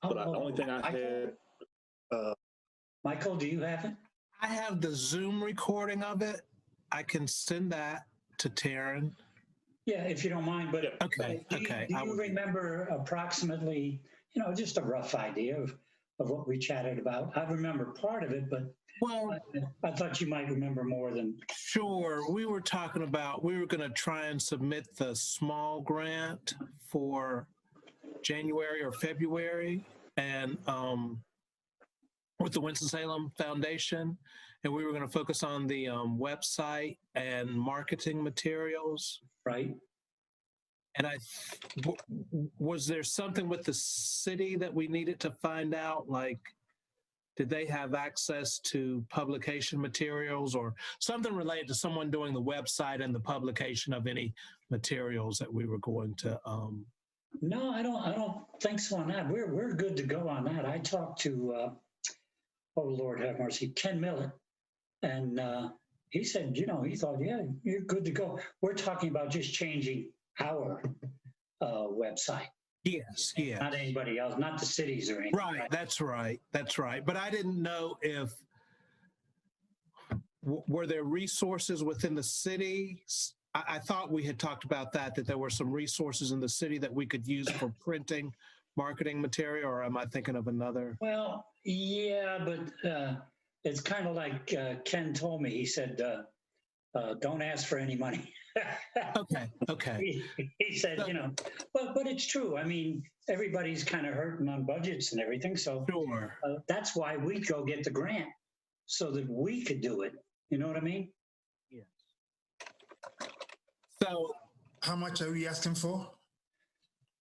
But the only thing I had, Michael, do you have it? I have the Zoom recording of it. I can send that to Taryn. Yeah, if you don't mind. But Okay. do you remember approximately, just a rough idea of what we chatted about? I remember part of it, but I thought you might remember more than. Sure. We were talking about, we were going to try and submit the small grant for January or February, and with the Winston-Salem Foundation, and we were going to focus on the website and marketing materials. Right. And was there something with the city that we needed to find out? Like, did they have access to publication materials or something related to someone doing the website and the publication of any materials that we were going to? No, I don't think so on that. We're good to go on that. I talked to, oh Lord have mercy, Ken Millett, and he said, he thought, yeah, you're good to go. We're talking about just changing our website. Yes, yeah. Not anybody else, not the cities or anything. Right, that's right. But I didn't know if, were there resources within the city? I thought we had talked about that there were some resources in the city that we could use for printing marketing material, or am I thinking of another? Well, yeah, but it's kind of like Ken told me. He said, don't ask for any money. Okay. He said, but it's true. I mean, everybody's kind of hurting on budgets and everything. So sure. That's why we go get the grant, so that we could do it. You know what I mean? Yes. So how much are we asking for?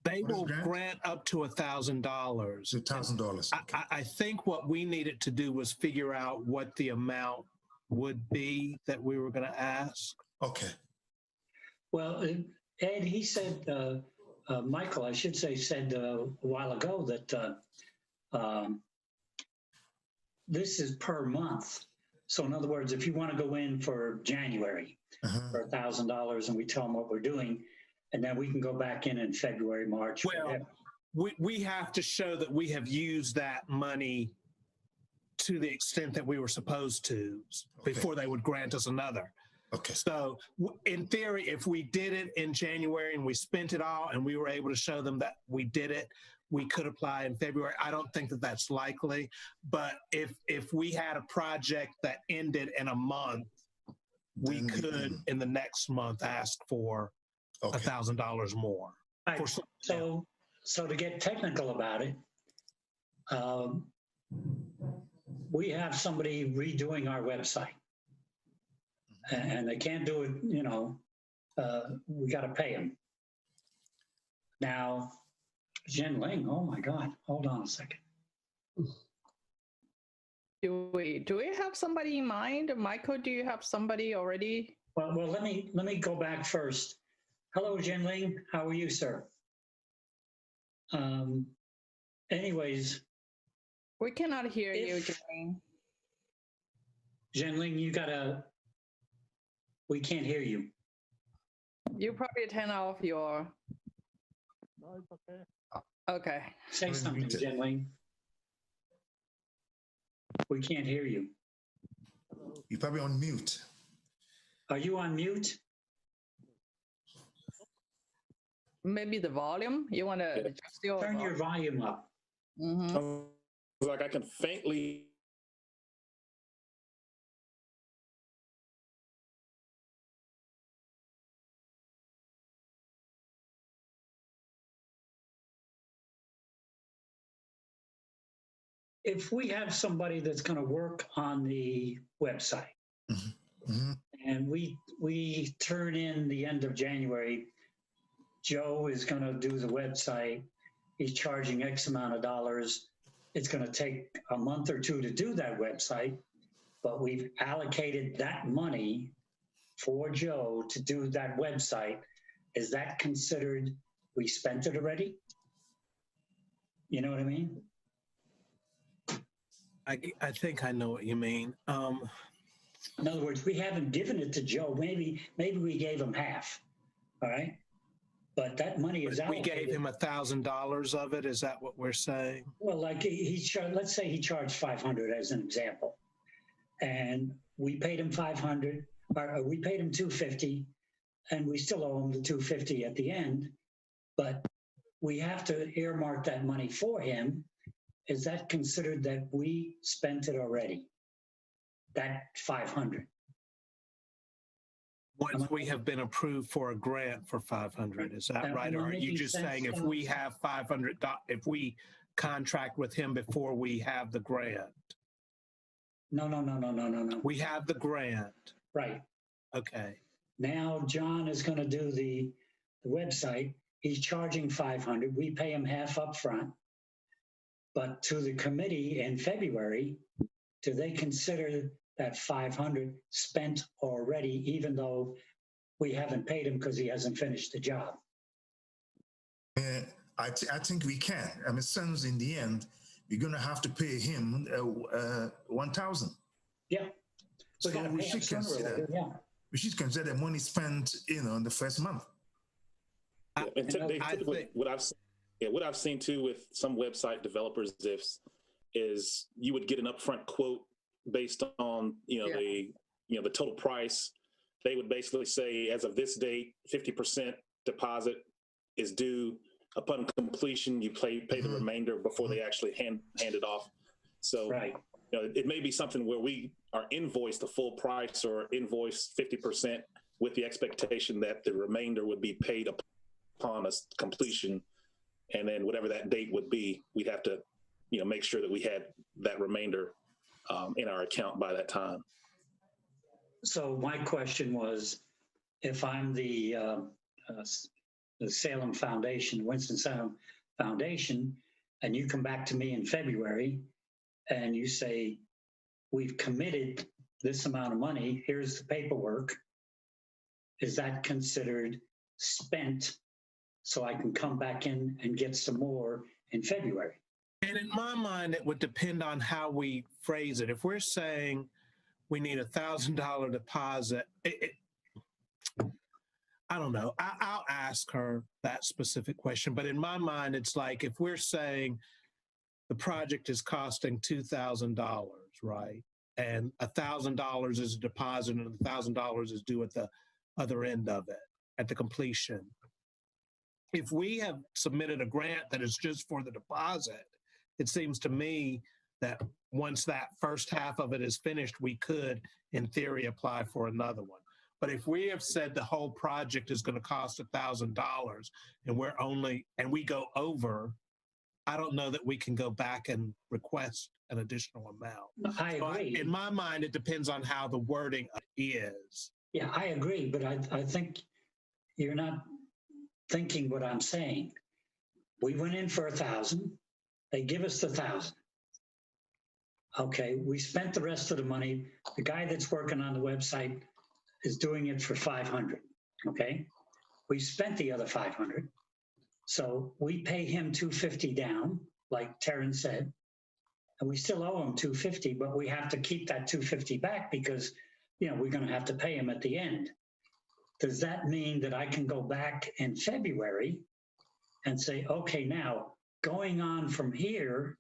They will grant up to $1,000. $1,000. Okay. I think what we needed to do was figure out what the amount would be that we were going to ask. Okay. Well, Ed, he said, Michael, I should say, said a while ago that this is per month. So in other words, if you want to go in for January for $1,000 and we tell them what we're doing, and then we can go back in February, March. Well, we have to show that we have used that money to the extent that we were supposed to before they would grant us another. Okay. So in theory, if we did it in January and we spent it all and we were able to show them that we did it, we could apply in February. I don't think that that's likely, but if we had a project that ended in a month, we could in the next month ask for $1,000 more. Right. So to get technical about it, we have somebody redoing our website, and they can't do it, we got to pay them. Now, Jen Ling, oh my God, hold on a second. Do we have somebody in mind? Michael, do you have somebody already? Well, let me go back first. Hello, Jen Ling, how are you, sir? Anyways. We cannot hear you, Jen. Jen Ling, we can't hear you. You probably turn off your. No, it's okay. Okay. Say something, Jen Ling. We can't hear you. You're probably on mute. Are you on mute? Maybe the volume. You want to still turn your volume up. Mm-hmm. Like I can faintly. If we have somebody that's going to work on the website, and we turn in the end of January, Joe is going to do the website. He's charging X amount of dollars. It's going to take a month or two to do that website, but we've allocated that money for Joe to do that website. Is that considered we spent it already? You know what I mean? I think I know what you mean. In other words, we haven't given it to Joe. Maybe we gave him half, all right? but that money is We allocated. gave him $1,000 of it. Is that what we're saying? Well, like let's say he charged 500 as an example, and we paid him 500, or we paid him 250, and we still owe him the 250 at the end, but we have to earmark that money for him. Is that considered that we spent it already? That 500? Once we have been approved for a grant for 500, is that right? Or are you just saying if we have 500, if we contract with him before we have the grant? No. We have the grant. Right. Okay. Now John is going to do the website. He's charging 500. We pay him half up front. But to the committee in February, do they consider that 500 spent already, even though we haven't paid him because he hasn't finished the job? I think we can. I mean, since in the end, we're going to have to pay him 1,000. Yeah. So we should consider. Yeah. We should consider the money spent, in the first month. And typically, what I've seen too with some website developers is you would get an upfront quote based on the total price. They would basically say, as of this date, 50% deposit is due. Upon completion, you pay the remainder before they actually hand it off. So right. It may be something where we are invoiced the full price or invoiced 50% with the expectation that the remainder would be paid upon completion. And then whatever that date would be, we'd have to, make sure that we had that remainder in our account by that time. So my question was, if I'm the Salem Foundation, Winston-Salem Foundation, and you come back to me in February and you say, we've committed this amount of money, here's the paperwork, is that considered spent so I can come back in and get some more in February? And in my mind, it would depend on how we phrase it. If we're saying we need $1,000 deposit, I don't know. I'll ask her that specific question. But in my mind, it's like if we're saying the project is costing $2,000, right? And $1,000 is a deposit and $1,000 is due at the other end of it, at the completion. If we have submitted a grant that is just for the deposit, it seems to me that once that first half of it is finished, we could, in theory, apply for another one. But if we have said the whole project is going to cost $1,000 and we go over, I don't know that we can go back and request an additional amount. I agree. In my mind, it depends on how the wording is. Yeah, I agree, but I think you're not thinking what I'm saying. We went in for 1,000. They give us the 1,000. Okay, we spent the rest of the money. The guy that's working on the website is doing it for 500. Okay, we spent the other 500. So we pay him 250 down, like Terrence said, and we still owe him 250, but we have to keep that 250 back because, we're going to have to pay him at the end. Does that mean that I can go back in February and say, okay, now going on from here,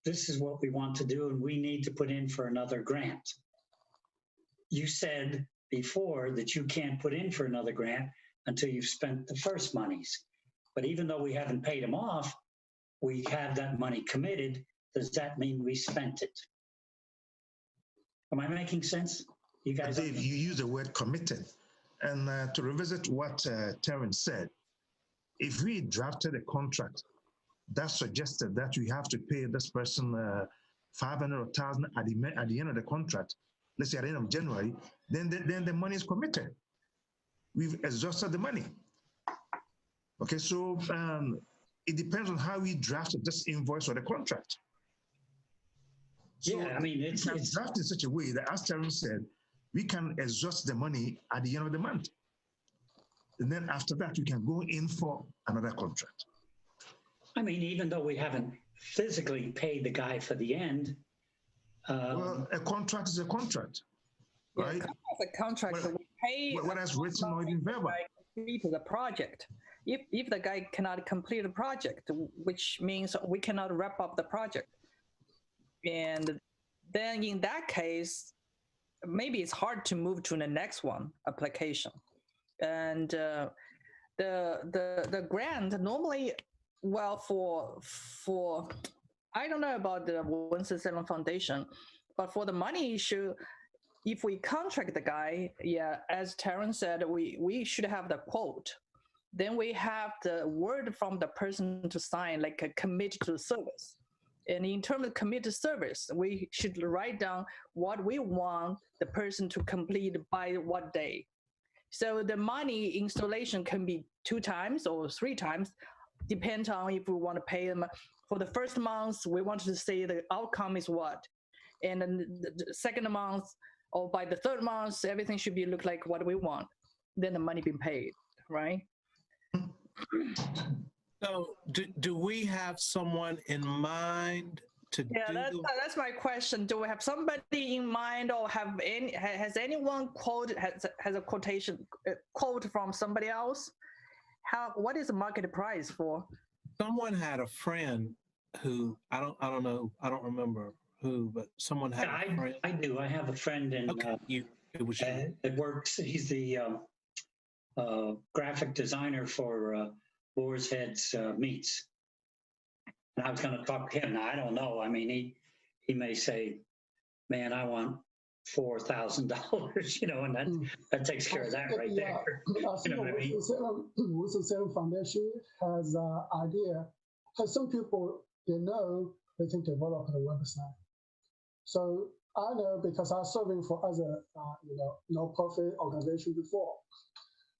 this is what we want to do, and we need to put in for another grant? You said before that you can't put in for another grant until you've spent the first monies. But even though we haven't paid them off, we have that money committed. Does that mean we spent it? Am I making sense? You guys? Dave, you use the word committed. And to revisit what Terrence said, if we drafted a contract that suggested that we have to pay this person 500 or 1,000 at the end of the contract, let's say at the end of January, then the money is committed. We've exhausted the money. Okay, so it depends on how we drafted this invoice or the contract. So yeah, I mean, it's drafted in such a way that, as Terrence said, we can exhaust the money at the end of the month. And then after that, we can go in for another contract. I mean, even though we haven't physically paid the guy for the end. Well, a contract is a contract, right? It's a contract that we pay. Whether it's written or in verbal. To the project. if the guy cannot complete the project, which means we cannot wrap up the project. And then in that case, maybe it's hard to move to the next one application. And the grant normally, well, for I don't know about the Winston-Salem Foundation, but for the money issue, if we contract the guy, yeah, as Terrence said, we should have the quote. Then we have the word from the person to sign, like a commit to service. And in terms of commit to service, we should write down what we want the person to complete by what day. So the money installation can be 2 times or 3 times, depends on if we want to pay them. For the first month, we want to say the outcome is what. And then the second month, or by the third month, everything should be look like what we want. Then the money being paid, right? So do we have someone in mind to do that's my question. Do we have somebody in mind, or has anyone has a quote from somebody else? What is the market price for? Someone had a friend who I don't know, I don't remember who, but someone had a friend. I do. I have a friend in that works. He's the graphic designer for Boar's Head's Meats. And I was going to talk to him. Now, I don't know. I mean, he may say, man, I want $4,000, and that takes care of that right there. You know what I mean? Winston-Salem Foundation has an idea. Has some people, they know they can develop a website. So I know because I was serving for other, no-profit organization before.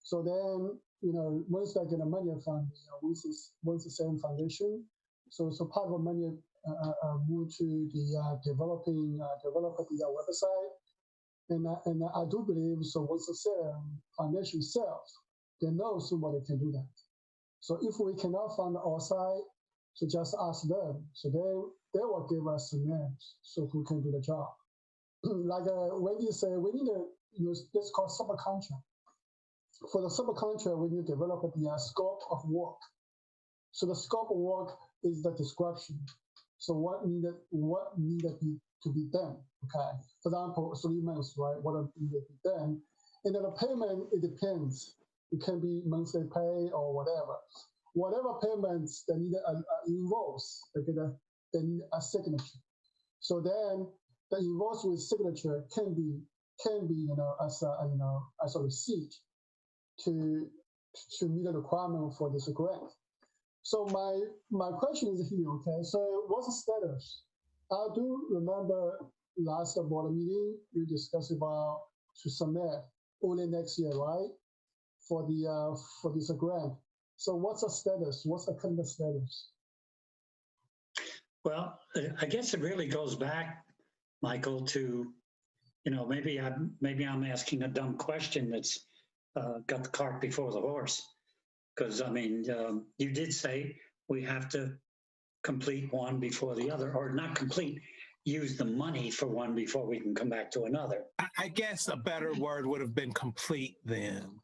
So then, once I get the money from Winston-Salem Foundation, so part of the money moved to the developer the website, and I do believe so. Winston-Salem Foundation itself, they know somebody can do that. So if we cannot find outside, so just ask them. So they will give us some names, so who can do the job. Like when you say we need it's called subcontract. For the subcontract, we need to develop the scope of work. So the scope of work is the description. So what needed to be done? Okay. For example, 3 months, right? What needed to be done, and then the payment, it depends. It can be monthly pay or whatever. Whatever payments they need an invoice, they need a signature. So then the invoice with signature can be as a receipt to meet the requirement for this grant. So my question is here, okay? So what's the status? I do remember last board meeting you discussed about to submit only next year, right? For this grant. So what's the status? What's the current status? Well, I guess it really goes back, Michael, to maybe I'm asking a dumb question that's got the cart before the horse. Because, I mean, you did say we have to complete one before the other, or not complete, use the money for one before we can come back to another. I guess a better word would have been complete then.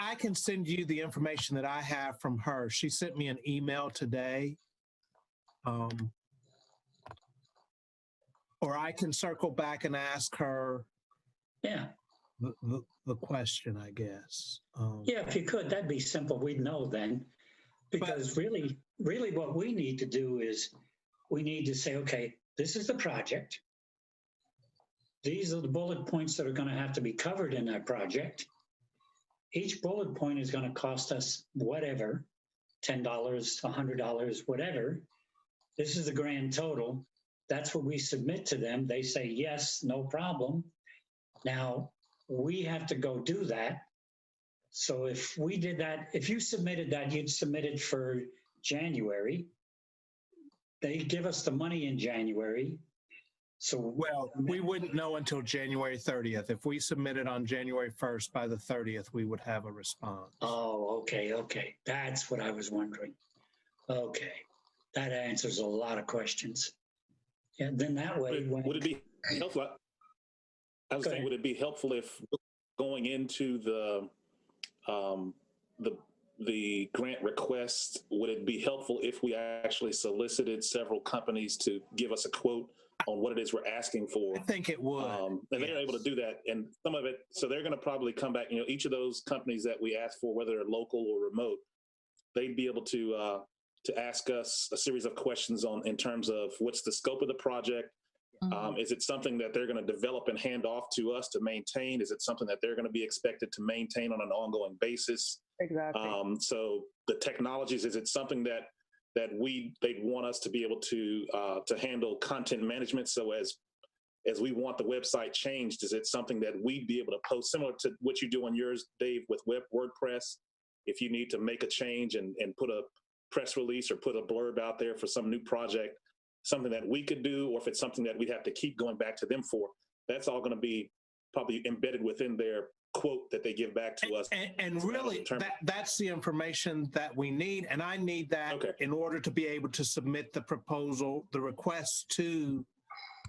I can send you the information that I have from her. She sent me an email today. Or I can circle back and ask her the question, I guess. Yeah, if you could, that'd be simple. We'd know then. Because really what we need to do is we need to say, okay, this is the project. These are the bullet points that are going to have to be covered in that project. Each bullet point is going to cost us whatever, $10, $100, whatever. This is the grand total. That's what we submit to them. They say, yes, no problem. Now, we have to go do that. So if we did that, if you submitted that, you'd submit it for January. They give us the money in January. So we wouldn't know until January 30th. If we submitted on January 1st, by the 30th, we would have a response. Oh, okay. That's what I was wondering. Okay. That answers a lot of questions. And then that way, would it be helpful. I was saying, would it be helpful if going into um, the grant request, would it be helpful if we actually solicited several companies to give us a quote on what it is we're asking for? I think it would. And they're able to do that. And some of it, so they're going to probably come back, each of those companies that we ask for, whether they're local or remote, they'd be able to ask us a series of questions in terms of what's the scope of the project. Is it something that they're going to develop and hand off to us to maintain? Is it something that they're going to be expected to maintain on an ongoing basis? Exactly. So the technologies, is it something that they'd want us to be able to handle content management? So as we want the website changed, is it something that we'd be able to post, similar to what you do on yours, Dave, with WordPress? If you need to make a change and put a press release or put a blurb out there for some new project, something that we could do, or if it's something that we'd have to keep going back to them for, that's all going to be probably embedded within their quote that they give back to us. And really, that's the information that we need. And I need that in order to be able to submit the proposal, the request to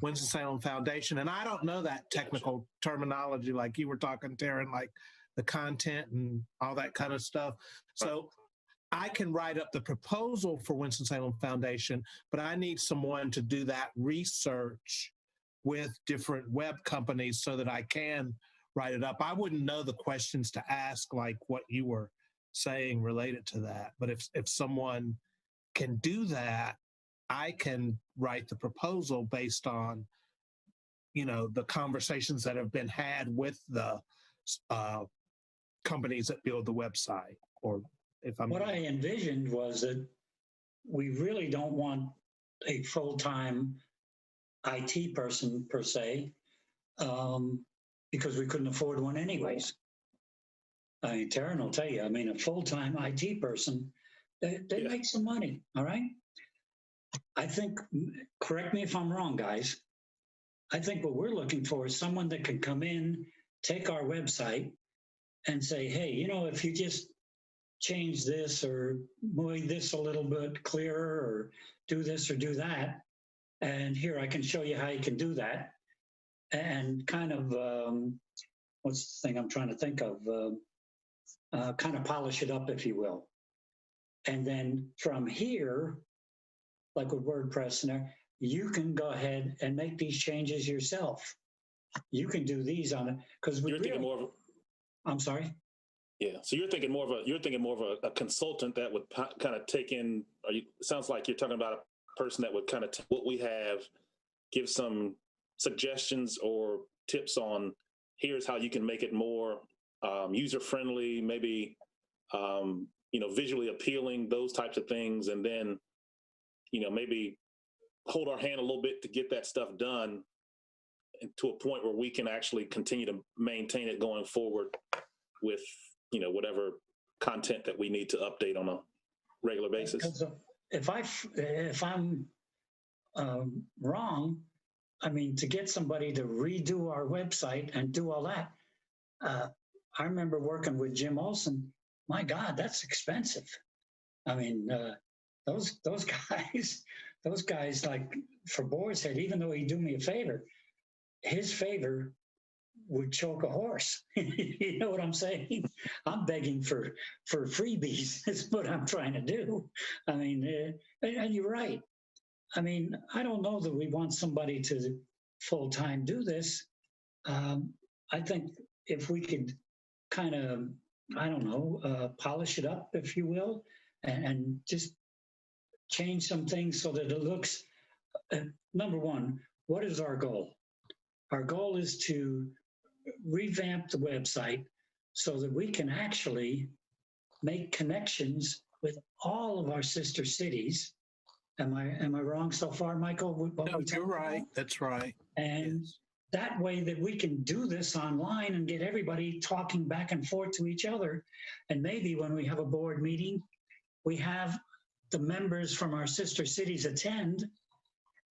Winston-Salem Foundation. And I don't know that technical terminology like you were talking, Taryn, like the content and all that kind of stuff. So I can write up the proposal for Winston-Salem Foundation, but I need someone to do that research with different web companies so that I can write it up. I wouldn't know the questions to ask, like what you were saying related to that. But if someone can do that, I can write the proposal based on, the conversations that have been had with the companies that build the website. Or what I envisioned was that we really don't want a full-time IT person per se, because we couldn't afford one anyways. I mean, Taryn will tell you, a full-time IT person, they make some money, all right? I think, correct me if I'm wrong, guys, I think what we're looking for is someone that can come in, take our website and say, hey, if you just change this or move this a little bit clearer or do this or do that, and here I can show you how you can do that, and kind of, what's the thing I'm trying to think of, kind of polish it up, if you will. And then from here, like with WordPress and there, you can go ahead and make these changes yourself. You can do these on it, because you're thinking more of I'm sorry? Yeah, so you're thinking more of a consultant that would kind of take in. It sounds like you're talking about a person that would kind of take what we have, give some suggestions or tips on here's how you can make it more user friendly, maybe visually appealing, those types of things, and then maybe hold our hand a little bit to get that stuff done to a point where we can actually continue to maintain it going forward with whatever content that we need to update on a regular basis. If I'm wrong, to get somebody to redo our website and do all that, I remember working with Jim Olson. My God, that's expensive. Those guys, like for Boar's Head, even though he'd do me a favor, his favor would choke a horse. You know what I'm saying? I'm begging for freebies. That's what I'm trying to do. And you're right. I don't know that we want somebody to full-time do this. I think if we could kind of, polish it up, if you will, and just change some things so that it looks, number one, what is our goal? Our goal is to revamp the website so that we can actually make connections with all of our sister cities. Am I wrong so far, Michael? No, you're right. That's right. And that way that we can do this online and get everybody talking back and forth to each other. And maybe when we have a board meeting, we have the members from our sister cities attend,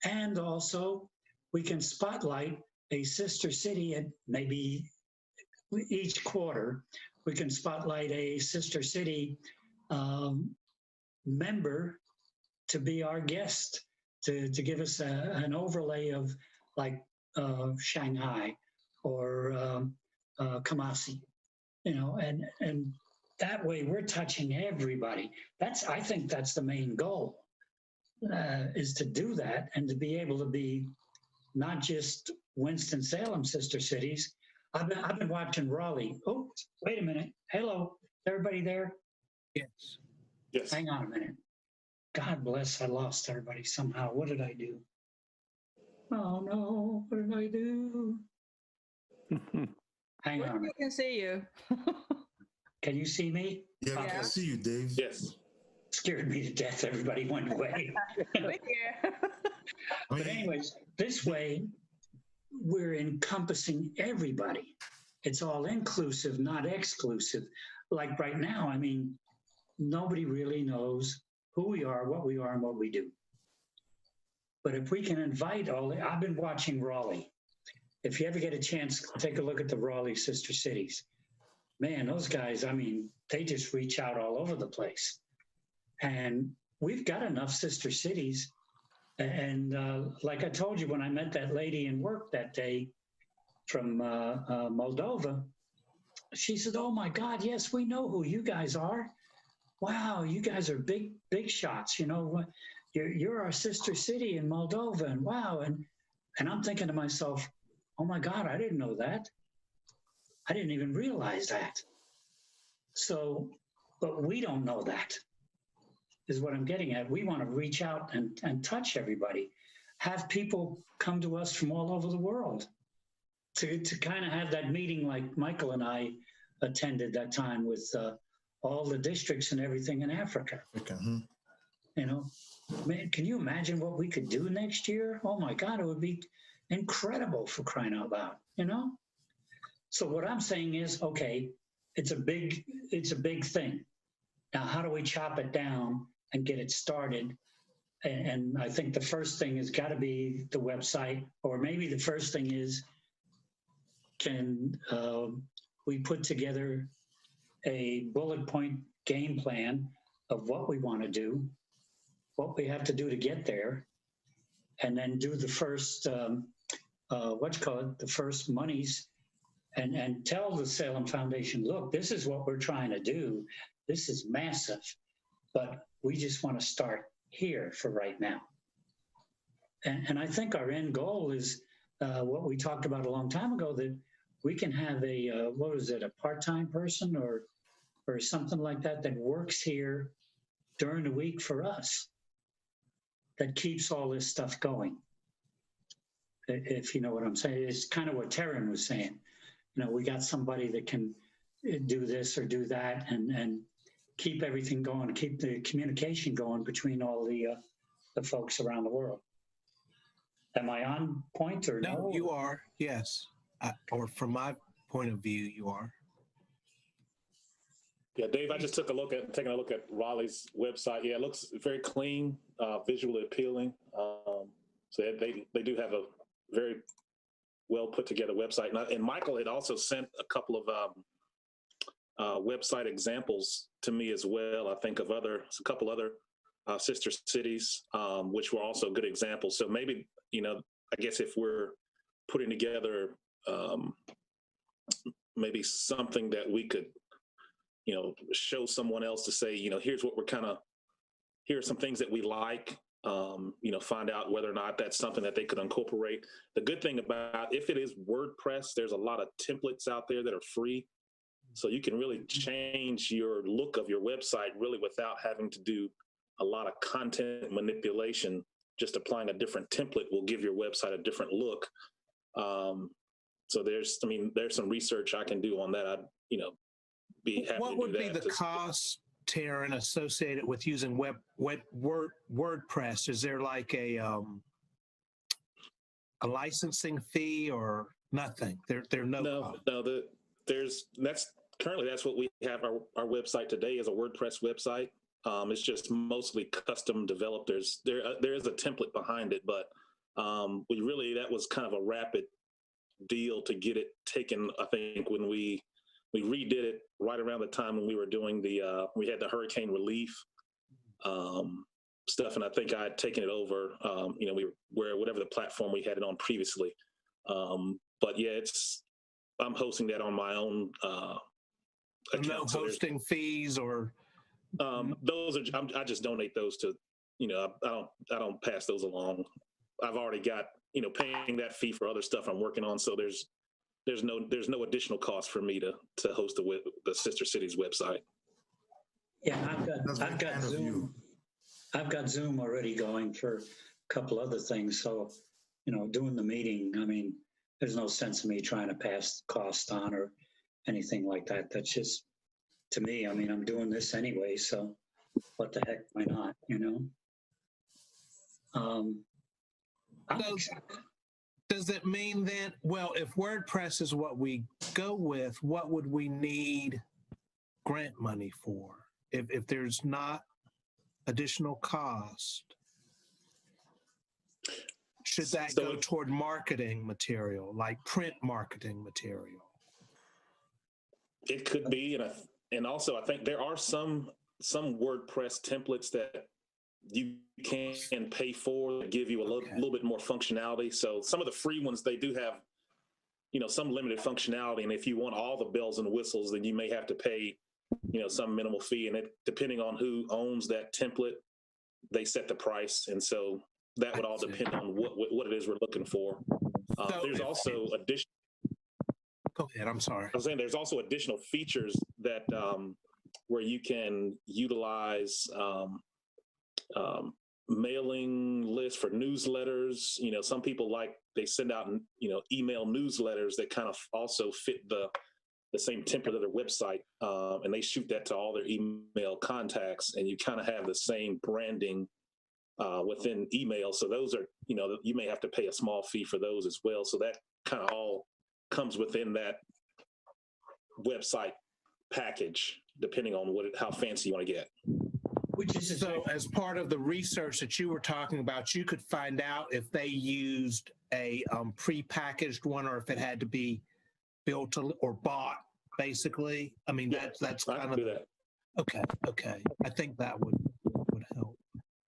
and also we can spotlight a sister city at maybe each quarter. We can spotlight a sister city member to be our guest, to give us an overlay of like Shanghai or Kumasi, and that way we're touching everybody. I think that's the main goal, is to do that and to be able to be not just Winston-Salem sister cities. I've been watching Raleigh. Oh, wait a minute. Hello, everybody there? Yes. Yes. Hang on a minute. God bless, I lost everybody somehow. What did I do? Oh no, what did I do? Hang on. I can see you. Can you see me? Yeah, we can see you, Dave. Yes. Scared me to death. Everybody went away. But anyways, this way we're encompassing everybody. It's all inclusive, not exclusive. Like right now, I mean, nobody really knows who we are, and what we do. But if we can invite I've been watching Raleigh. If you ever get a chance, take a look at the Raleigh sister cities. Man, those guys, I mean, they just reach out all over the place. And we've got enough sister cities. And like I told you, when I met that lady in work that day from Moldova, she said, "Oh my God, yes, we know who you guys are. Wow, you guys are big shots. You're our sister city in Moldova, and wow." And I'm thinking to myself, "Oh my God, I didn't know that. I didn't even realize that." So, but we don't know that, is what I'm getting at. We want to reach out and touch everybody, have people come to us from all over the world to kind of have that meeting like Michael and I attended that time with all the districts and everything in Africa. Okay. Man, can you imagine what we could do next year? Oh my God, it would be incredible, for crying out loud, So what I'm saying is, okay, it's a big thing. Now, how do we chop it down and get it started? And I think the first thing has got to be the website, or maybe the first thing is, can we put together a bullet point game plan of what we want to do, what we have to do to get there, and then do the first, the first monies, and tell the Salem Foundation, look, this is what we're trying to do. This is massive, but we just want to start here for right now. And I think our end goal is what we talked about a long time ago, that we can have a part-time person or something like that works here during the week for us, that keeps all this stuff going. If you know what I'm saying, it's kind of what Taryn was saying. We got somebody that can do this or do that and keep everything going, keep the communication going between all the folks around the world. Am I on point or no? No, you are, yes. Or from my point of view, you are. Yeah, Dave, I just taking a look at Raleigh's website. Yeah, it looks very clean, visually appealing. So they do have a very well put together website. And Michael had also sent a couple of website examples to me as well. I think of a couple other sister cities, which were also good examples. So maybe, I guess if we're putting together maybe something that we could, show someone else to say, here's what here are some things that we like, find out whether or not that's something that they could incorporate. The good thing about, if it is WordPress, there's a lot of templates out there that are free. So you can really change your look of your website really without having to do a lot of content manipulation. Just applying a different template will give your website a different look. So there's some research I can do on that. I'd, be happy what to do would that. be the cost, Taryn, associated with using WordPress? Is there like a licensing fee or nothing? There no. That's what we have. Our website today is a WordPress website. It's just mostly custom developed. There is a template behind it, but that was kind of a rapid deal to get it taken. I think when we redid it right around the time when we were doing we had the hurricane relief stuff, and I think I had taken it over. We were whatever the platform we had it on previously. But yeah, I'm hosting that on my own account. No hosting fees or those are I just donate those to, I don't pass those along. I've already got, paying that fee for other stuff I'm working on. So there's no additional cost for me to host the Sister Cities website. Yeah, I've got Zoom. I've got Zoom already going for a couple other things. So, doing the meeting, I mean, there's no sense of me trying to pass cost on or anything like that. That's just, to me, I mean, I'm doing this anyway, so what the heck, why not, Does it mean then, well, if WordPress is what we go with, what would we need grant money for? If there's not additional cost, should that go toward marketing material, like print marketing material? It could be, and also I think there are some WordPress templates that you can pay for that give you a little bit more functionality. So some of the free ones, they do have, some limited functionality, and if you want all the bells and whistles, then you may have to pay, some minimal fee, and depending on who owns that template, they set the price, and so that would all depend on what it is we're looking for. There's also additional. Go ahead. I'm sorry. I was saying there's also additional features that where you can utilize mailing lists for newsletters. Some people they send out email newsletters that kind of also fit the same template of their website, and they shoot that to all their email contacts, and you kind of have the same branding within email. So those are, you may have to pay a small fee for those as well. So that kind of all comes within that website package, depending on how fancy you want to get. So as part of the research that you were talking about, you could find out if they used a prepackaged one or if it had to be built or bought, basically. I mean, that's kind of that. Okay. I think that would help.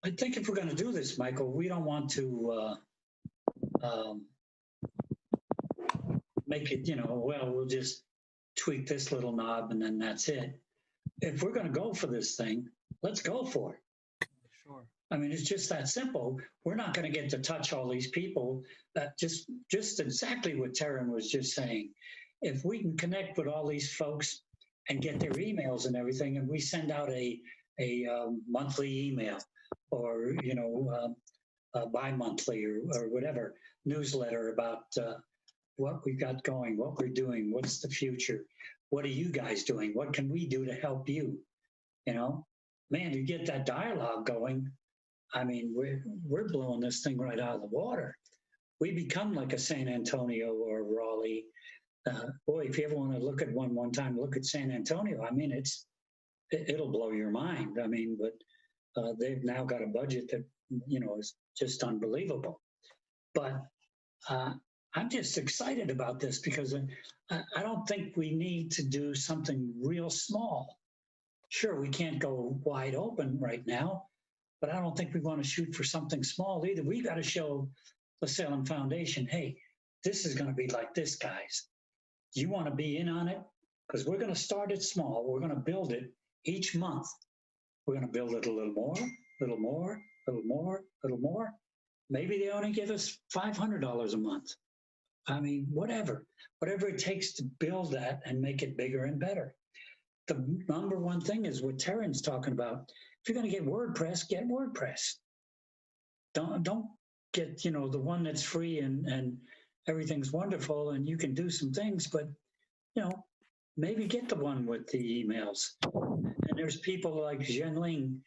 I think if we're going to do this, Michael, we don't want to make it, we'll just tweak this little knob and then that's it. If we're going to go for this thing, let's go for it. Sure. I mean, it's just that simple. We're not going to get to touch all these people. Just exactly what Taryn was just saying. If we can connect with all these folks and get their emails and everything, and we send out a monthly email or bi-monthly or whatever newsletter about what we got going, what we're doing, what's the future, what are you guys doing, what can we do to help you? Man, you get that dialogue going. I mean, we're blowing this thing right out of the water. We become like a San Antonio or Raleigh. Boy, if you ever want to look at one time, look at San Antonio. I mean, it'll blow your mind. I mean, but they've now got a budget that is just unbelievable. But I'm just excited about this because I don't think we need to do something real small. Sure, we can't go wide open right now, but I don't think we want to shoot for something small either. We got to show the Salem Foundation, hey, this is going to be like this, guys. Do you want to be in on it? Because we're going to start it small. We're going to build it each month. We're going to build it a little more, little more, little more, little more. Maybe they only give us $500 a month. I mean, whatever it takes to build that and make it bigger and better. The number one thing is what Taryn's talking about. If you're going to get WordPress. Don't get, the one that's free and everything's wonderful and you can do some things, but, maybe get the one with the emails. And there's people like Zhenling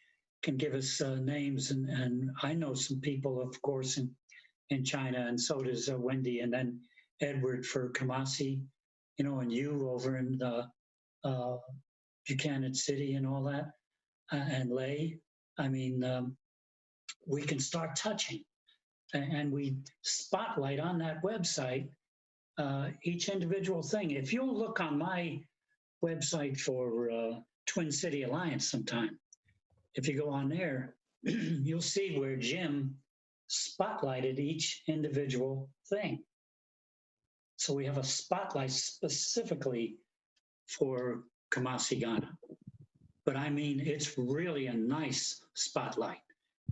can give us names. And I know some people, of course, in China, and so does Wendy, and then Edward for Kamasi, and you over in Buchanan City and all that, and Lay. I mean, we can start touching, and we spotlight on that website each individual thing. If you'll look on my website for Twin City Alliance sometime, if you go on there, you'll see where Jim spotlighted each individual thing. So we have a spotlight specifically for Kumasi, Ghana. But I mean, it's really a nice spotlight.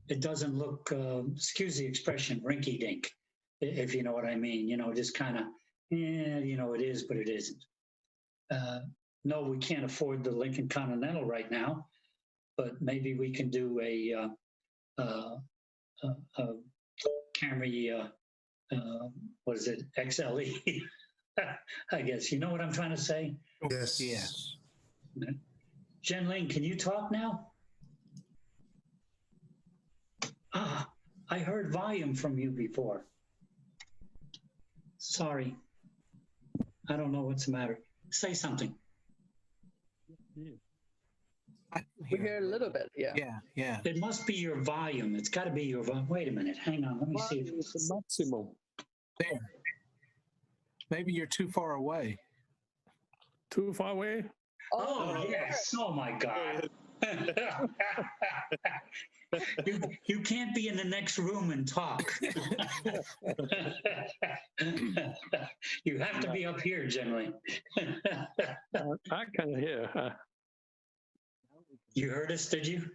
It doesn't look, excuse the expression, rinky dink, if you know what I mean, you know, just kind of, you know, it is, but it isn't. No, we can't afford the Lincoln Continental right now, but maybe we can do a Camry, what is it, XLE? I guess, you know what I'm trying to say? Yes. Yes. Jen-Ling, can you talk now? Ah, I heard volume from you before. Sorry. I don't know what's the matter. Say something. We hear a little bit, yeah. Yeah, yeah. It must be your volume. It's got to be your volume. Wait a minute. Hang on. Let me see. It's the maximum. There. Maybe you're too far away. Too far away? Oh, yes. Oh, my God. You can't be in the next room and talk. You have to be up here, generally. I can hear. You heard us, did you?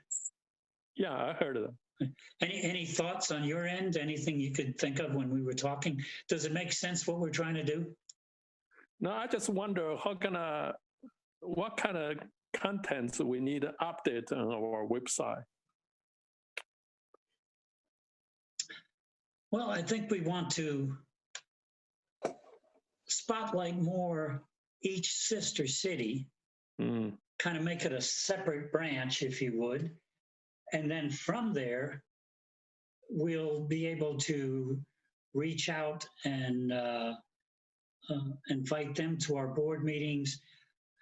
Yeah, I heard it. Any thoughts on your end? Anything you could think of when we were talking? Does it make sense what we're trying to do? No, I just wonder what kind of contents we need to update on our website. Well, I think we want to spotlight more each sister city, kind of make it a separate branch, if you would. And then from there, we'll be able to reach out and invite them to our board meetings,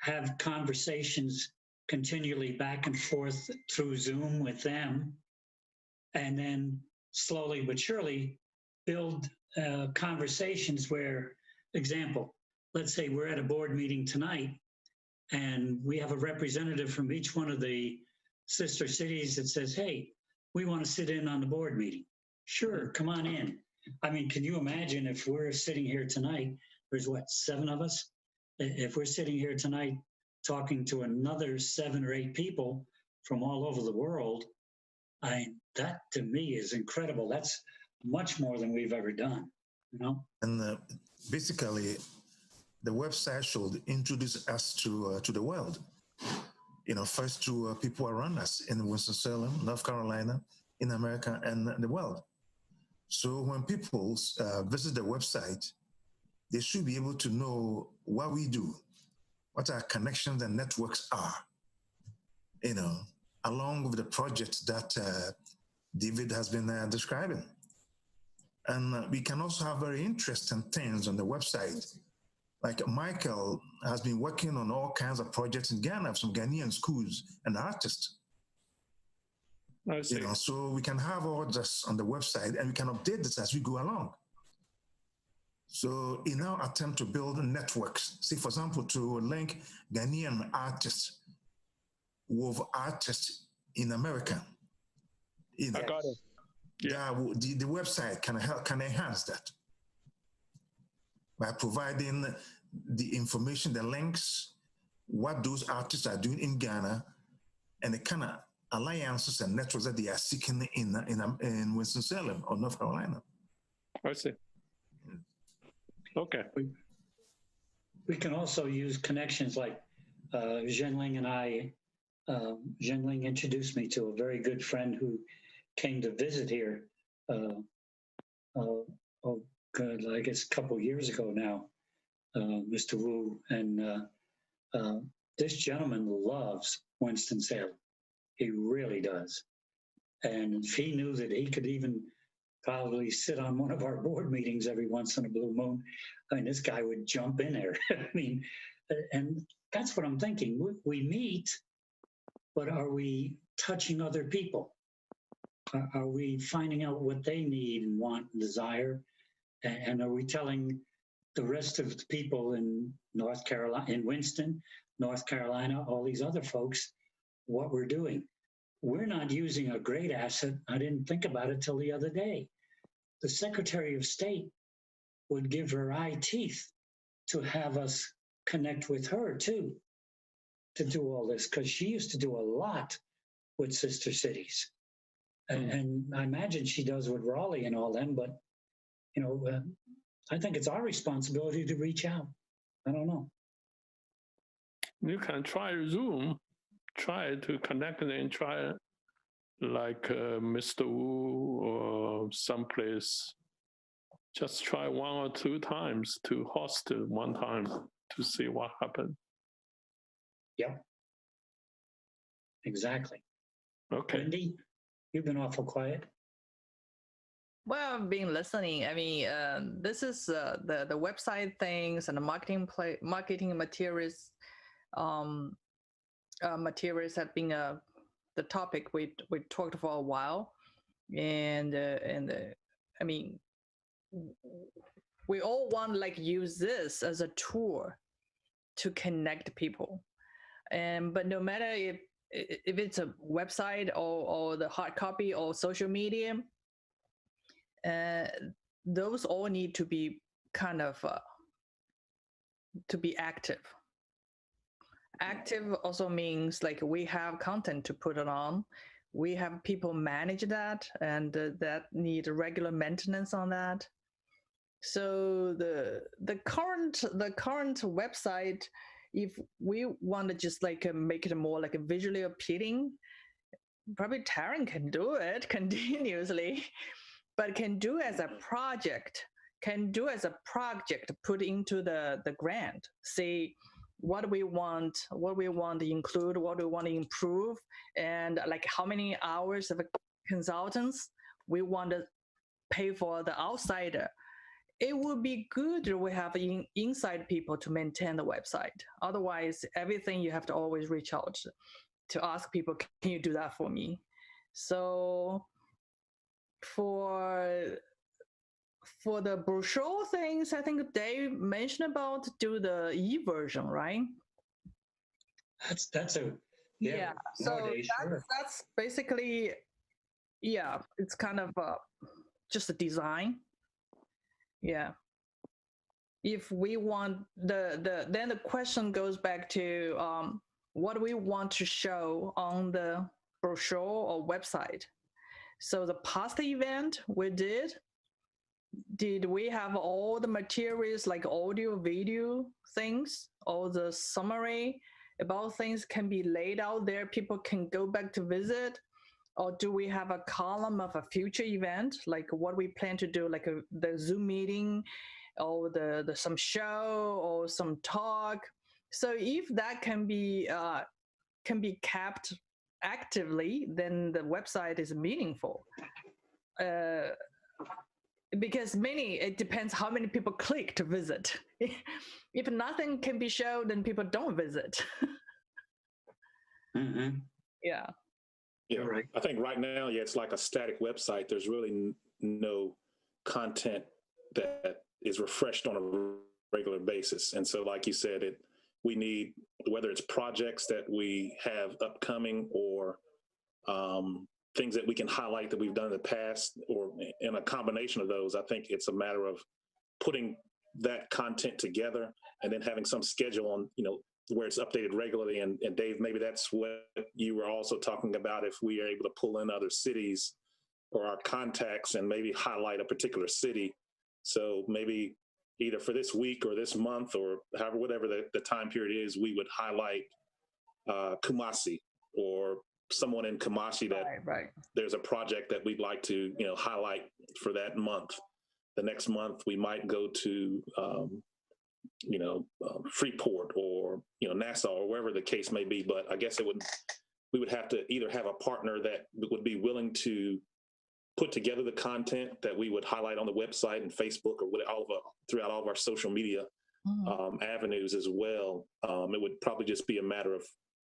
have conversations continually back and forth through Zoom with them, and then slowly but surely build conversations where, example, let's say we're at a board meeting tonight and we have a representative from each one of the sister cities that says, hey, we want to sit in on the board meeting. Sure, come on in. I mean, can you imagine if we're sitting here tonight, there's what, 7 of us? If we're sitting here tonight talking to another 7 or 8 people from all over the world, that to me is incredible. That's much more than we've ever done, you know? And basically, the website should introduce us to the world. You know, first to people around us in Winston-Salem, North Carolina, in America, and the world. So when people visit the website, they should be able to know what we do, what our connections and networks are, you know, along with the projects that David has been describing. And we can also have very interesting things on the website. Like Michael has been working on all kinds of projects in Ghana, some Ghanaian schools and artists. I see. You know, so we can have all this on the website and we can update this as we go along. So in our attempt to build networks, say for example, to link Ghanaian artists with artists in America. You know, I got it. Yeah, the website can enhance that by providing the information, the links, what those artists are doing in Ghana, and the kind of alliances and networks that they are seeking in Winston-Salem or North Carolina. I see. Okay. We can also use connections like Jen-Ling and I. Jen-Ling introduced me to a very good friend who came to visit here. Good, I guess a couple years ago now, Mr. Wu, and this gentleman loves Winston-Salem. He really does. And if he knew that he could even probably sit on one of our board meetings every once in a blue moon, I mean, this guy would jump in there. I mean, and that's what I'm thinking. We meet, but are we touching other people? Are we finding out what they need and want and desire? And are we telling the rest of the people in North Carolina, in Winston, North Carolina, all these other folks, what we're doing? We're not using a great asset. I didn't think about it till the other day. The Secretary of State would give her eye teeth to have us connect with her too, to do all this, because she used to do a lot with sister cities. And I imagine she does with Raleigh and all them, but, you know, I think it's our responsibility to reach out. I don't know. You can try Zoom, try to connect and try like Mr. Wu or someplace. Just try 1 or 2 times to host it one time to see what happens. Yep. Exactly. Okay. Wendy, you've been awful quiet. Well, I've been listening. I mean, this is the website things and the marketing materials. Materials have been the topic we talked for a while, and I mean, we all want to like use this as a tool to connect people, but no matter if it's a website or the hard copy or social media, those all need to be kind of to be active. Active also means like we have content to put it on, we have people manage that, and that need regular maintenance on that. So the current website, if we want to just like make it more like a visually appealing, probably Taryn can do it continuously, but can do as a project, put into the grant. Say what we want to include, what we want to improve, and like how many hours of consultants we want to pay for the outsider. It would be good if we have inside people to maintain the website. Otherwise, everything you have to always reach out to ask people, can you do that for me? So for the brochure things, I think Dave mentioned about do the e-version, right? That's a yeah. So that's basically, yeah, it's kind of just a design. Yeah. If we want then the question goes back to what do we want to show on the brochure or website. So the past event we did we have all the materials like audio, video things, all the summary about things can be laid out there, people can go back to visit? Or do we have a column of a future event, like what we plan to do, like the Zoom meeting or the some show or some talk? So if that can be kept actively, then the website is meaningful. Because it depends how many people click to visit. If nothing can be shown, then people don't visit. Mm-hmm. Yeah. Yeah, right. I think right now, yeah, it's like a static website. There's really no content that is refreshed on a regular basis. And so, like you said, we need, whether it's projects that we have upcoming or things that we can highlight that we've done in the past, or in a combination of those. I think it's a matter of putting that content together and then having some schedule on, where it's updated regularly. And Dave, maybe that's what you were also talking about, if we are able to pull in other cities or our contacts and maybe highlight a particular city. So maybe either for this week or this month or however, whatever the time period is, we would highlight Kumasi or someone in Kumasi that right. There's a project that we'd like to, highlight for that month. The next month we might go to, Freeport or, Nassau or wherever the case may be. But I guess we would have to either have a partner that would be willing to put together the content that we would highlight on the website and Facebook or throughout all of our social media avenues as well. It would probably just be a matter of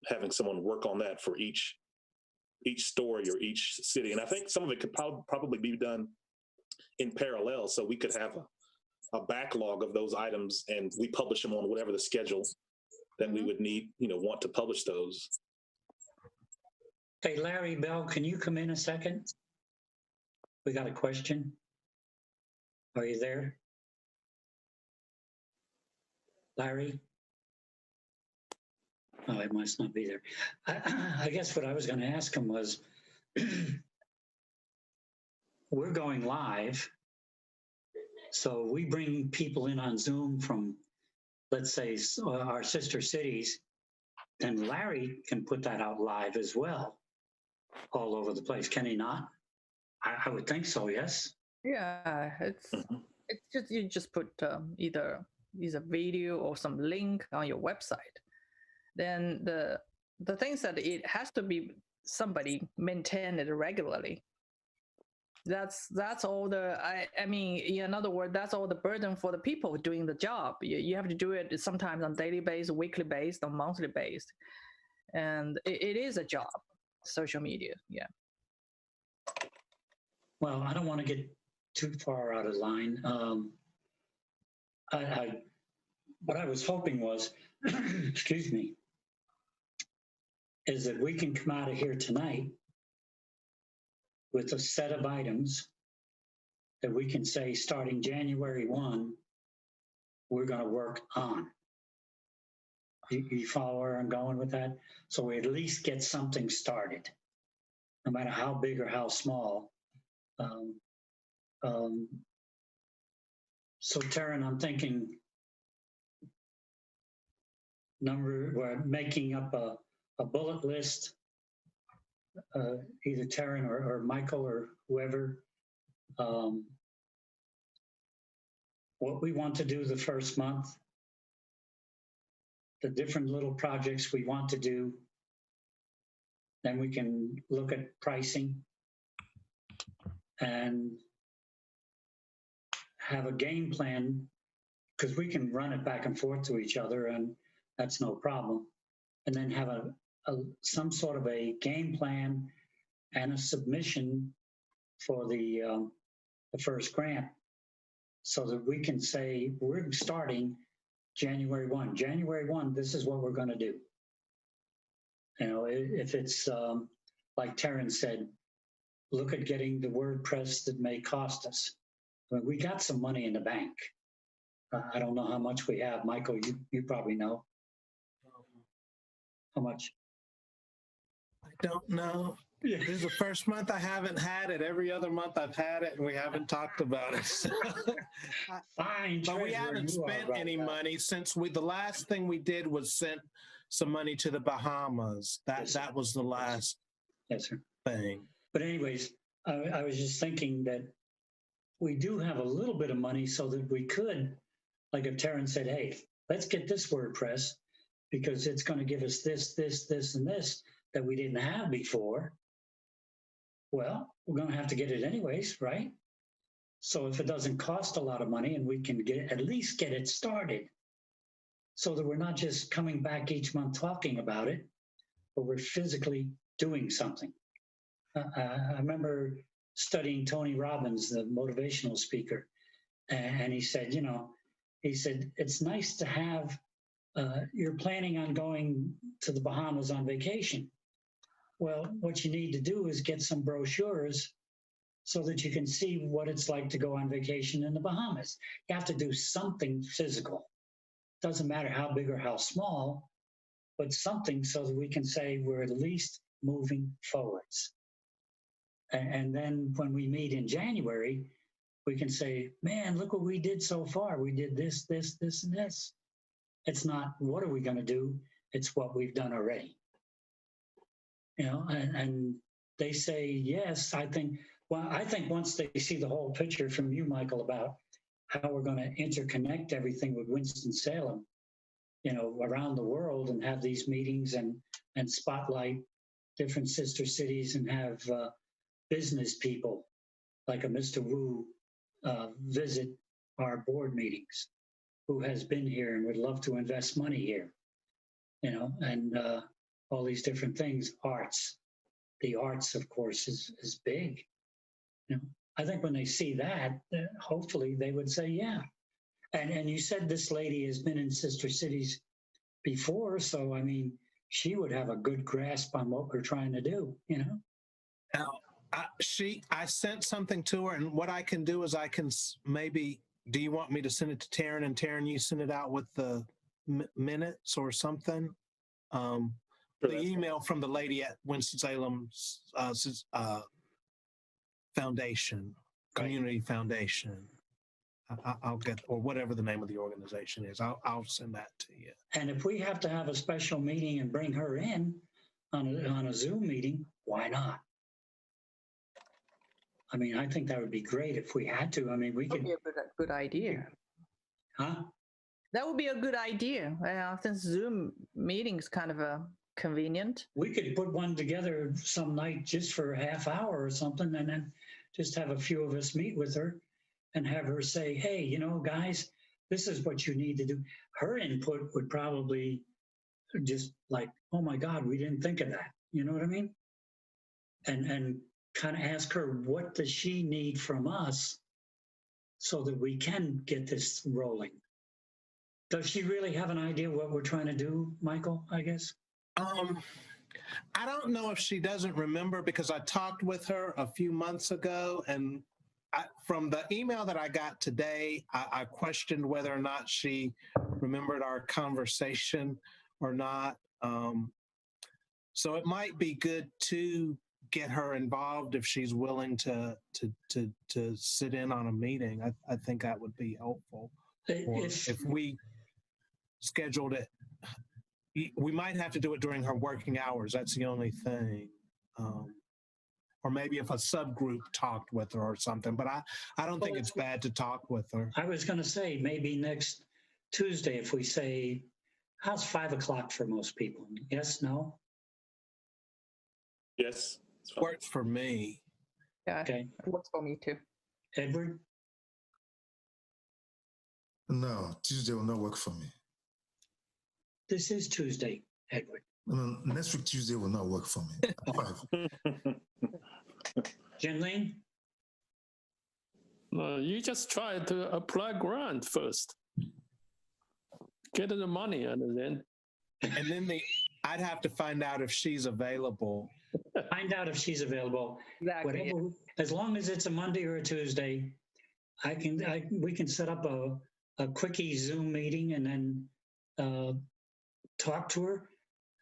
having someone work on that for each story or each city. And I think some of it could probably be done in parallel. So we could have a backlog of those items and we publish them on whatever the schedule that we would need, want to publish those. Hey, Larry Bell, can you come in a second? We got a question. Are you there? Larry? Oh, it must not be there. I guess what I was going to ask him was, we're going live, so we bring people in on Zoom from, let's say, our sister cities, then Larry can put that out live as well, all over the place. Can he not? I would think so, yes. Yeah, it's just, you just put either video or some link on your website. Then the things that it has to be somebody maintain it regularly. That's all I mean, in other words, that's all the burden for the people doing the job. You have to do it sometimes on daily basis, weekly basis, or monthly basis. And it is a job, social media, yeah. Well, I don't want to get too far out of line. What I was hoping was, excuse me, is that we can come out of here tonight with a set of items that we can say, starting January 1, we're going to work on. You follow where I'm going with that? So we at least get something started, no matter how big or how small. So Taryn, I'm thinking we're making up a bullet list, either Taryn or Michael or whoever, what we want to do the first month, the different little projects we want to do. Then we can look at pricing and have a game plan, because we can run it back and forth to each other, and that's no problem. And then have some sort of a game plan and a submission for the first grant, so that we can say we're starting January 1. January 1, this is what we're going to do. You know, if it's like Taryn said, look at getting the WordPress that may cost us. I mean, we got some money in the bank. I don't know how much we have. Michael, you probably know. How much? I don't know. This is the first month I haven't had it. Every other month I've had it, and we haven't talked about it. Fine. But we haven't spent any money since the last thing we did was sent some money to the Bahamas. That was the last thing. But anyways, I was just thinking that we do have a little bit of money, so that we could, like if Taryn said, hey, let's get this WordPress because it's going to give us this, this, this, and this that we didn't have before. Well, we're going to have to get it anyways, right? So if it doesn't cost a lot of money and we can at least get it started, so that we're not just coming back each month talking about it, but we're physically doing something. I remember studying Tony Robbins, the motivational speaker, and he said, it's nice to have, you're planning on going to the Bahamas on vacation. Well, what you need to do is get some brochures so that you can see what it's like to go on vacation in the Bahamas. You have to do something physical. Doesn't matter how big or how small, but something so that we can say we're at least moving forwards. And then when we meet in January, we can say, man, look what we did so far. We did this, this, this, and this. It's not what are we going to do? It's what we've done already. And they say, yes, I think once they see the whole picture from you, Michael, about how we're going to interconnect everything with Winston-Salem, around the world, and have these meetings and spotlight different sister cities and have business people like a Mr. Wu visit our board meetings, who has been here and would love to invest money here, and all these different things. The arts, of course, is big. I think when they see that, hopefully they would say, yeah. And you said this lady has been in sister cities before, so I mean, she would have a good grasp on what we're trying to do, Now, I sent something to her, and what I can do is I can maybe, do you want me to send it to Taryn, and Taryn, you send it out with the minutes or something. The email from the lady at Winston-Salem Foundation, Community Foundation. I'll get, or whatever the name of the organization is, I'll send that to you. And if we have to have a special meeting and bring her in on a Zoom meeting, why not? I mean, I think that would be great if we had to. I mean, we could. That would be a good idea. Huh? That would be a good idea. Since Zoom meetings kind of convenient. We could put one together some night just for a half hour or something, and then just have a few of us meet with her and have her say, hey, you know, guys, this is what you need to do. Her input would probably just like, oh my God, we didn't think of that. You know what I mean? And kind of ask her, what does she need from us so that we can get this rolling? Does she really have an idea what we're trying to do, Michael, I guess? I don't know if she doesn't remember, because I talked with her a few months ago, and from the email that I got today, I questioned whether or not she remembered our conversation or not. So it might be good to get her involved if she's willing to sit in on a meeting. I think that would be helpful. Or if we scheduled it, we might have to do it during her working hours. That's the only thing. Or maybe if a subgroup talked with her or something, but I don't think it's bad to talk with her. I was going to say maybe next Tuesday, if we say, how's 5 o'clock for most people? Yes, no? Yes. Works for me. Yeah, okay. It works for me too. Edward? No, Tuesday will not work for me. This is Tuesday, Edward. No, next week Tuesday will not work for me. 5. Jenlene? No, you just try to apply grant first. Get the money and then. And then I'd have to find out if she's available. Find out if she's available. Exactly. Whatever, as long as it's a Monday or a Tuesday, we can set up a quickie Zoom meeting and then talk to her.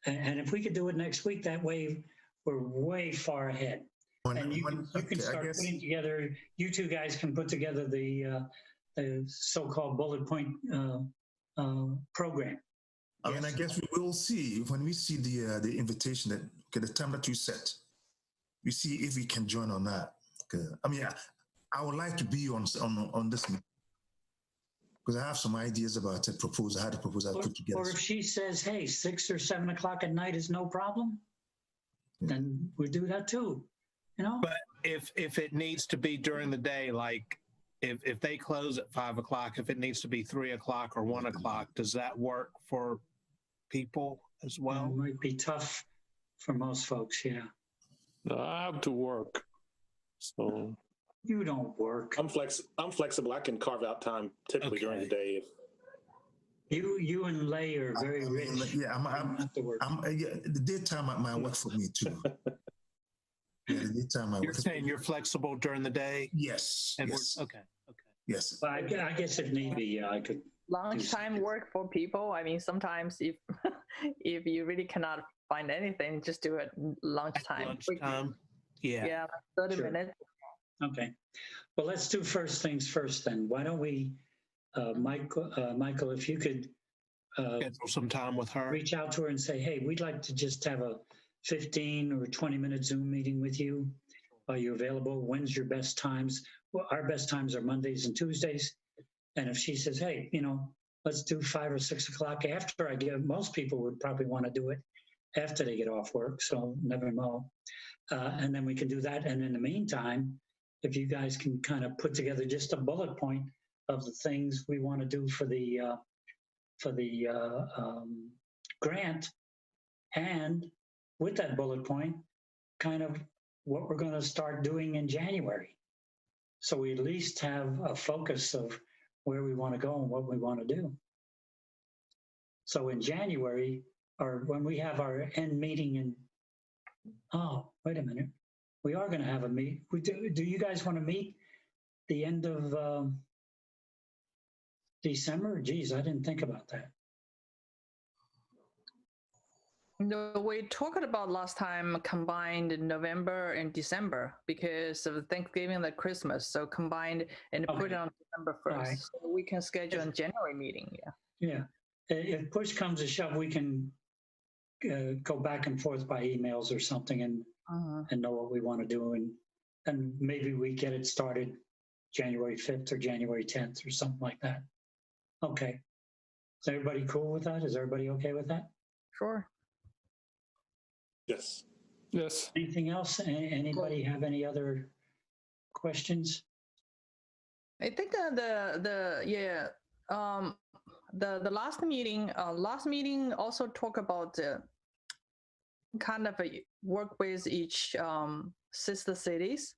And if we could do it next week, that way we're way far ahead. And you can start putting together, you two guys can put together the so-called bullet point program. I mean, I guess we will see when we see the invitation that, okay, the time that you set, we see if we can join on that. Okay. I mean, I would like to be on this meeting, because I have some ideas about a proposal, how the proposal put together. Or if she says, hey, 6 or 7 o'clock at night is no problem, then we do that too, you know? But if it needs to be during the day, like if they close at 5 o'clock, if it needs to be 3 o'clock or 1 o'clock, does that work for people as well? It might be tough for most folks, yeah. No, I have to work, so. You don't work. I'm flexible. I can carve out time typically during the day. You and Lay are very rich. Yeah, the daytime might work for me too. Yeah, the daytime might work. You're saying you're flexible during the day? Yes. Yes. Okay. Yes. But I guess if need be, I could. Lunchtime work for people. I mean, sometimes if if you really cannot find anything, just do it lunchtime. Lunchtime. Yeah. Yeah, 30 minutes. Okay. Well, let's do first things first then. Why don't we, Michael, if you could schedule some time with her. Reach out to her and say, hey, we'd like to just have a 15 or 20-minute Zoom meeting with you. Are you available? When's your best times? Well, our best times are Mondays and Tuesdays. And if she says, hey, you know, let's do 5 or 6 o'clock after I get, most people would probably want to do it after they get off work. So never know. And then we can do that. And in the meantime, if you guys can kind of put together just a bullet point of the things we want to do for the grant, and with that bullet point, kind of what we're going to start doing in January. So we at least have a focus of where we want to go and what we want to do. So in January, or when we have our end meeting in, oh, wait a minute. We are going to have a meet. Do you guys want to meet the end of December? Geez, I didn't think about that. No, we talked about last time combined November and December because of Thanksgiving and Christmas. So combined and put it on December 1st. Right. So we can schedule a January meeting. Yeah. Yeah. If push comes to shove, we can go back and forth by emails or something and know what we want to do. And maybe we get it started January 5th or January 10th or something like that. Okay. Is everybody cool with that? Is everybody okay with that? Sure. Yes. Yes. Anything else? Anybody have any other questions? I think the last meeting also talk about kind of work with each sister cities,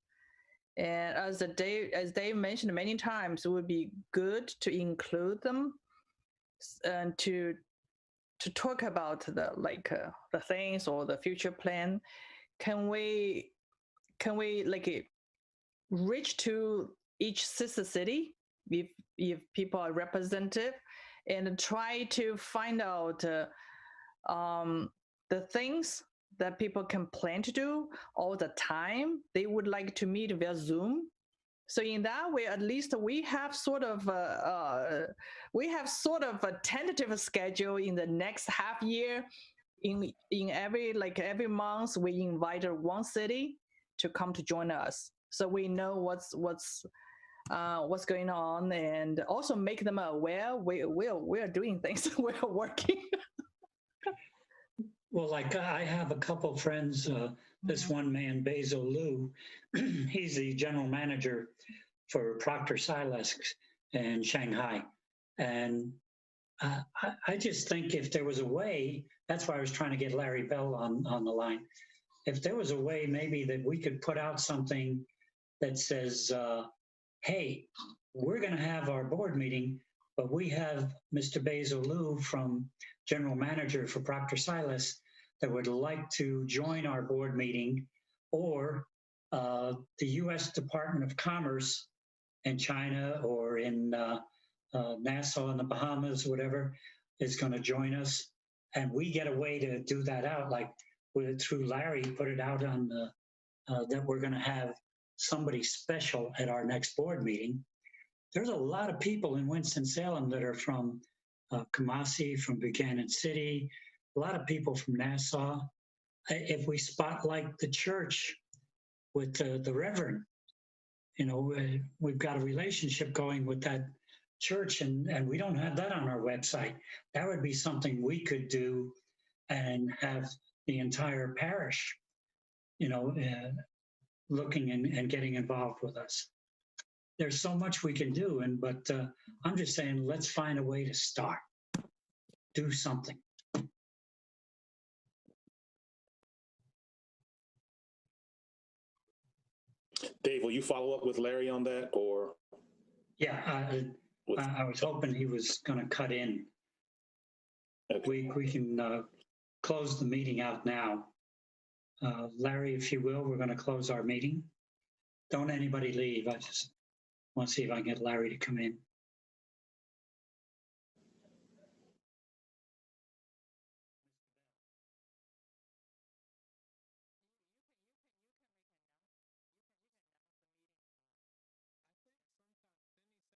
and as Dave mentioned many times, it would be good to include them and to talk about the things or the future plan. Can we like reach to each sister city if people are representative and try to find out the things that people can plan to do all the time they would like to meet via Zoom. So in that way, at least we have sort of a tentative schedule in the next half year. In every month, we invite one city to come to join us, so we know what's going on, and also make them aware we're doing things, we're working. Well, like I have a couple friends. This one man, Basil Liu, he's the general manager for Procter Silex in Shanghai. And I just think if there was a way, that's why I was trying to get Larry Bell on the line. If there was a way maybe that we could put out something that says, hey, we're going to have our board meeting, but we have Mr. Basil Liu from general manager for Procter Silex that would like to join our board meeting, or the U.S. Department of Commerce in China or in Nassau in the Bahamas, whatever, is going to join us. And we get a way to do that out, like through Larry, put it out on that we're going to have somebody special at our next board meeting. There's a lot of people in Winston-Salem that are from Kumasi, from Buchanan City, a lot of people from Nassau. If we spotlight the church with the Reverend, we've got a relationship going with that church, and we don't have that on our website. That would be something we could do and have the entire parish, looking and getting involved with us. There's so much we can do, but I'm just saying, let's find a way to start. Do something. Dave, will you follow up with Larry on that, or? Yeah, I was hoping he was going to cut in. Okay. We can close the meeting out now. Larry, if you will, we're going to close our meeting. Don't anybody leave. I just want to see if I can get Larry to come in.